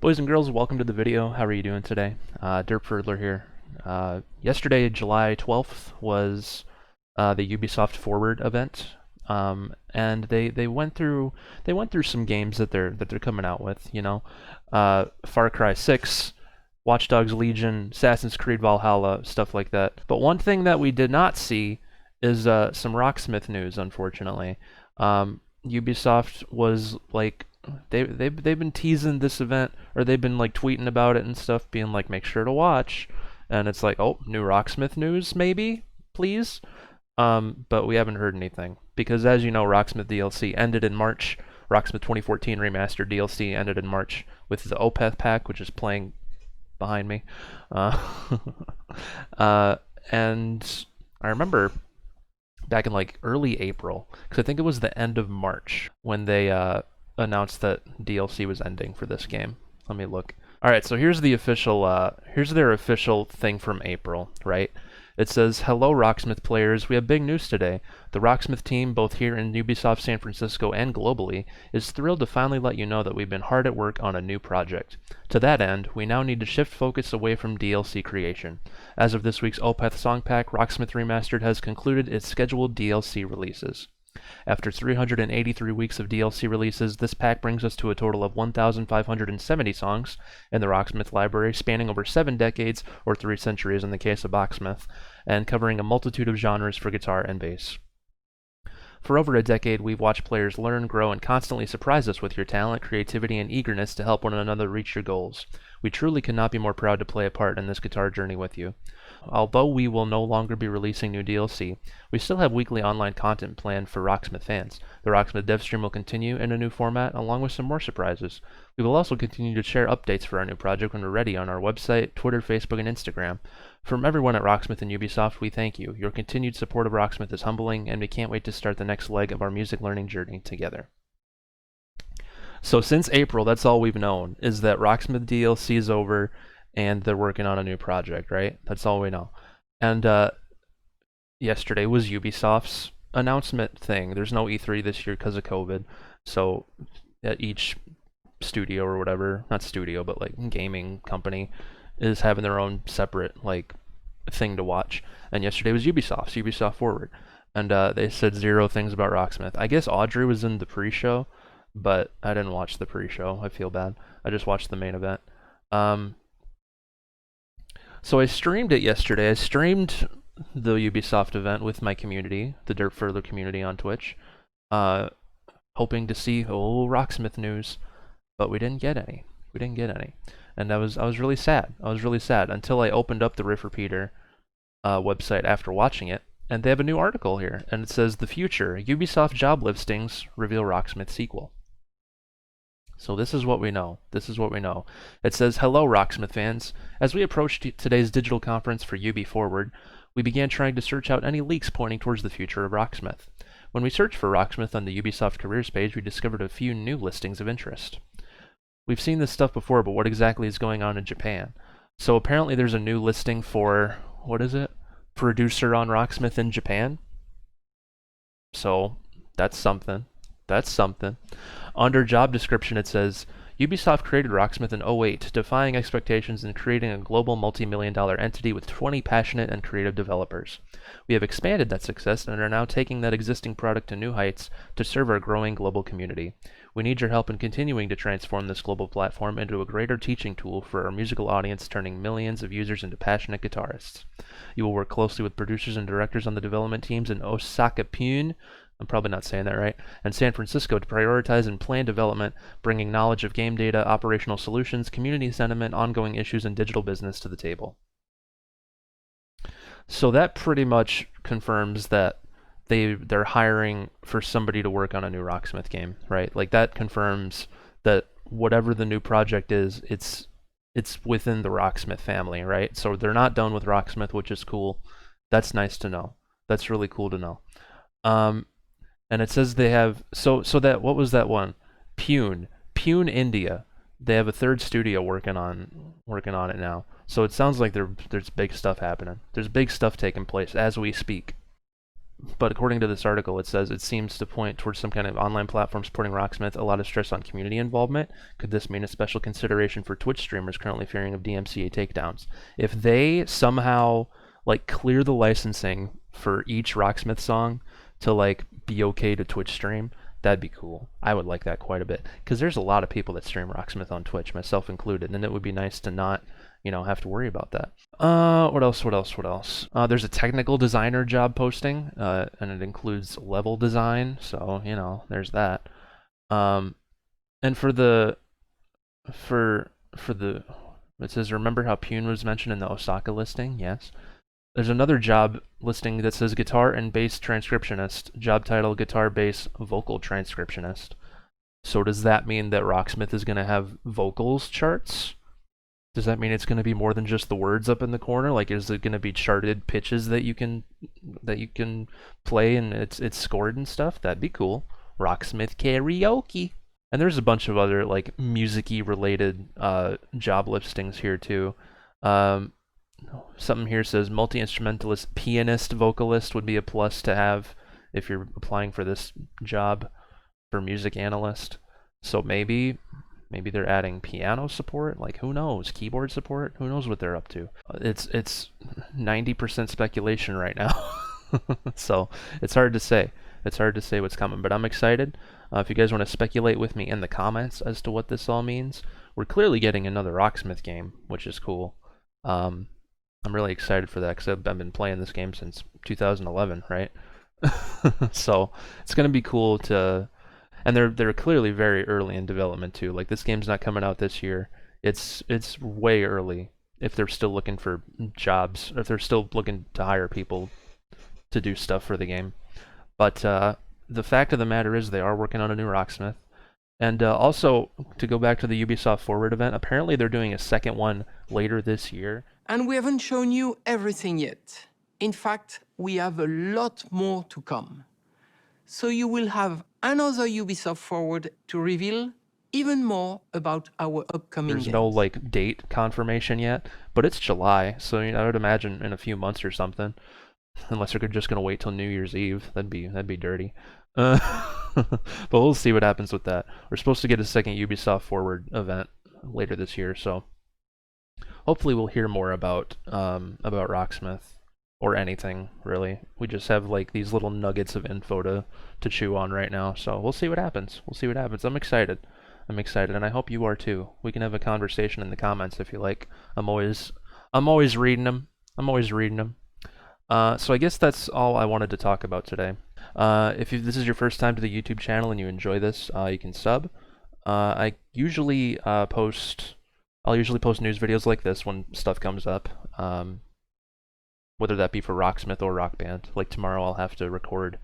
Boys and girls, welcome to the video. How are you doing today? Dirtfurdler here. Yesterday, July 12th, was the Ubisoft Forward event, and they went through some games that they're coming out with. Far Cry 6, Watch Dogs Legion, Assassin's Creed Valhalla, stuff like that. But one thing that we did not see is some Rocksmith news, unfortunately. Ubisoft was like, they've been teasing this event, or they've been like tweeting about it and stuff, being like, make sure to watch. And it's like, oh, new Rocksmith news, maybe, please. But we haven't heard anything because, as you know, Rocksmith DLC ended in March. Rocksmith 2014 Remastered DLC ended in March with the Opeth pack, which is playing behind me. And I remember back in like early April, because I think it was the end of March when they announced that DLC was ending for this game. Let me look. All right, so here's the official, here's their official thing from April, right? It says, "Hello, Rocksmith players. We have big news today. The Rocksmith team, both here in Ubisoft San Francisco and globally, is thrilled to finally let you know that we've been hard at work on a new project. To that end, we now need to shift focus away from DLC creation. As of this week's Opeth Song Pack, Rocksmith Remastered has concluded its scheduled DLC releases. After 383 weeks of DLC releases, this pack brings us to a total of 1,570 songs in the Rocksmith library, spanning over 7 decades, or 3 centuries in the case of Rocksmith, and covering a multitude of genres for guitar and bass. For over a decade, we've watched players learn, grow, and constantly surprise us with your talent, creativity, and eagerness to help one another reach your goals. We truly could not be more proud to play a part in this guitar journey with you. Although we will no longer be releasing new DLC, we still have weekly online content planned for Rocksmith fans. The Rocksmith dev stream will continue in a new format, along with some more surprises. We will also continue to share updates for our new project when we're ready on our website, Twitter, Facebook, and Instagram. From everyone at Rocksmith and Ubisoft, we thank you. Your continued support of Rocksmith is humbling, and we can't wait to start the next leg of our music learning journey together." So since April, that's all we've known, is that Rocksmith DLC is over and they're working on a new project, right? That's all we know. And yesterday was Ubisoft's announcement thing. There's no E3 this year because of COVID, so at each studio or whatever, not studio, but like gaming company, is having their own separate like thing to watch. And yesterday was Ubisoft Forward, and they said 0 things about Rocksmith. I guess Audrey was in the pre-show, but I didn't watch the pre-show. I feel bad. I just watched the main event. So I streamed it yesterday. I streamed the Ubisoft event with my community, the Dirtfurdler community on Twitch, hoping to see Rocksmith news, but we didn't get any. And I was really sad. Until I opened up the Riff Repeater website after watching it, and they have a new article here, and it says, "The Future, Ubisoft Job Listings Reveal Rocksmith Sequel." So this is what we know. It says, "Hello, Rocksmith fans. As we approached today's digital conference for UbiForward, we began trying to search out any leaks pointing towards the future of Rocksmith. When we searched for Rocksmith on the Ubisoft careers page, we discovered a few new listings of interest. We've seen this stuff before, but what exactly is going on in Japan? So apparently there's a new listing for, what is it? Producer on Rocksmith in Japan. So that's something. Under job description, it says, "Ubisoft created Rocksmith in '08, defying expectations and creating a global multi-million-dollar entity with 20 passionate and creative developers. We have expanded that success and are now taking that existing product to new heights to serve our growing global community. We need your help in continuing to transform this global platform into a greater teaching tool for our musical audience, turning millions of users into passionate guitarists. You will work closely with producers and directors on the development teams in Osaka, Pune," I'm probably not saying that right, "and San Francisco to prioritize and plan development, bringing knowledge of game data, operational solutions, community sentiment, ongoing issues, and digital business to the table." So that pretty much confirms that they're hiring for somebody to work on a new Rocksmith game, right? Like that confirms that whatever the new project is, it's within the Rocksmith family, right? So they're not done with Rocksmith, which is cool. That's nice to know. That's really cool to know. And it says they have, so that, what was that one? Pune, India. They have a 3rd studio working on it now. So it sounds like there's big stuff happening. There's big stuff taking place as we speak. but according to this article, it says it seems to point towards some kind of online platform supporting Rocksmith. A lot of stress on community involvement. Could this mean a special consideration for Twitch streamers currently fearing of DMCA takedowns? If they somehow like clear the licensing for each Rocksmith song to like be okay to Twitch stream, that'd be cool. I would like that quite a bit because there's a lot of people that stream Rocksmith on Twitch, myself included, and it would be nice to not, have to worry about that. What else? There's a technical designer job posting, and it includes level design, so, there's that. And it says, remember how Pune was mentioned in the Osaka listing? Yes. There's another job listing that says guitar and bass transcriptionist. Job title, guitar, bass, vocal transcriptionist. So does that mean that Rocksmith is going to have vocals charts? Does that mean it's going to be more than just the words up in the corner? Like, is it going to be charted pitches that you can play and it's scored and stuff? That'd be cool. Rocksmith karaoke. And there's a bunch of other like music-y related job listings here too. Something here says multi-instrumentalist, pianist, vocalist would be a plus to have if you're applying for this job for music analyst. So maybe they're adding piano support, like who knows, keyboard support, who knows what they're up to. It's 90% speculation right now. So it's hard to say. It's hard to say what's coming, but I'm excited. If you guys want to speculate with me in the comments as to what this all means, we're clearly getting another Rocksmith game, which is cool. I'm really excited for that because I've been playing this game since 2011, right? So it's gonna be cool to, and they're clearly very early in development too. Like this game's not coming out this year. It's way early if they're still looking for jobs, if they're still looking to hire people to do stuff for the game. But the fact of the matter is they are working on a new Rocksmith. And also, to go back to the Ubisoft Forward event, apparently they're doing a second one later this year. And we haven't shown you everything yet. In fact, we have a lot more to come. So you will have another Ubisoft Forward to reveal even more about our upcoming There's games. no like date confirmation yet, but it's July, so I would imagine in a few months or something. Unless they're just gonna wait till New Year's Eve, that'd be dirty. But we'll see what happens with that. We're supposed to get a second Ubisoft Forward event later this year, so hopefully we'll hear more about Rocksmith or anything really. We just have like these little nuggets of info to chew on right now, so we'll see what happens. I'm excited, and I hope you are too. We can have a conversation in the comments if you like. I'm always reading them. So I guess that's all I wanted to talk about today. If this is your first time to the YouTube channel and you enjoy this, you can sub. I'll usually post news videos like this when stuff comes up, whether that be for Rocksmith or Rock Band. Like tomorrow I'll have to record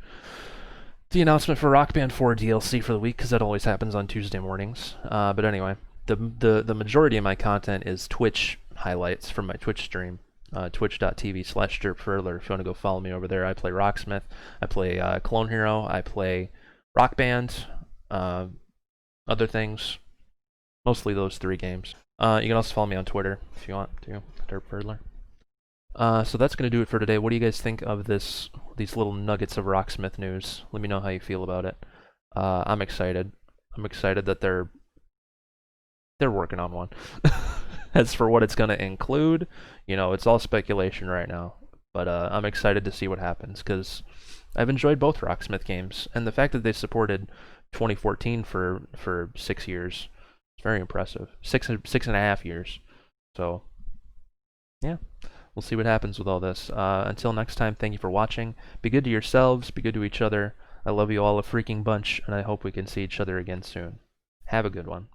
the announcement for Rock Band 4 DLC for the week because that always happens on Tuesday mornings. But anyway, the majority of my content is Twitch highlights from my Twitch stream. Twitch.tv/derpfurler if you want to go follow me over there. I play Rocksmith, I play Clone Hero, I play Rock Band, other things, mostly those 3 games. You can also follow me on Twitter if you want to, derpfurler. So that's going to do it for today. What do you guys think of these little nuggets of Rocksmith news? Let me know how you feel about it. I'm excited. I'm excited that they're working on one. As for what it's going to include, it's all speculation right now. But I'm excited to see what happens because I've enjoyed both Rocksmith games, and the fact that they supported 2014 for 6 years is very impressive. 6.5 years. So yeah, we'll see what happens with all this. Until next time, thank you for watching. Be good to yourselves. Be good to each other. I love you all a freaking bunch, and I hope we can see each other again soon. Have a good one.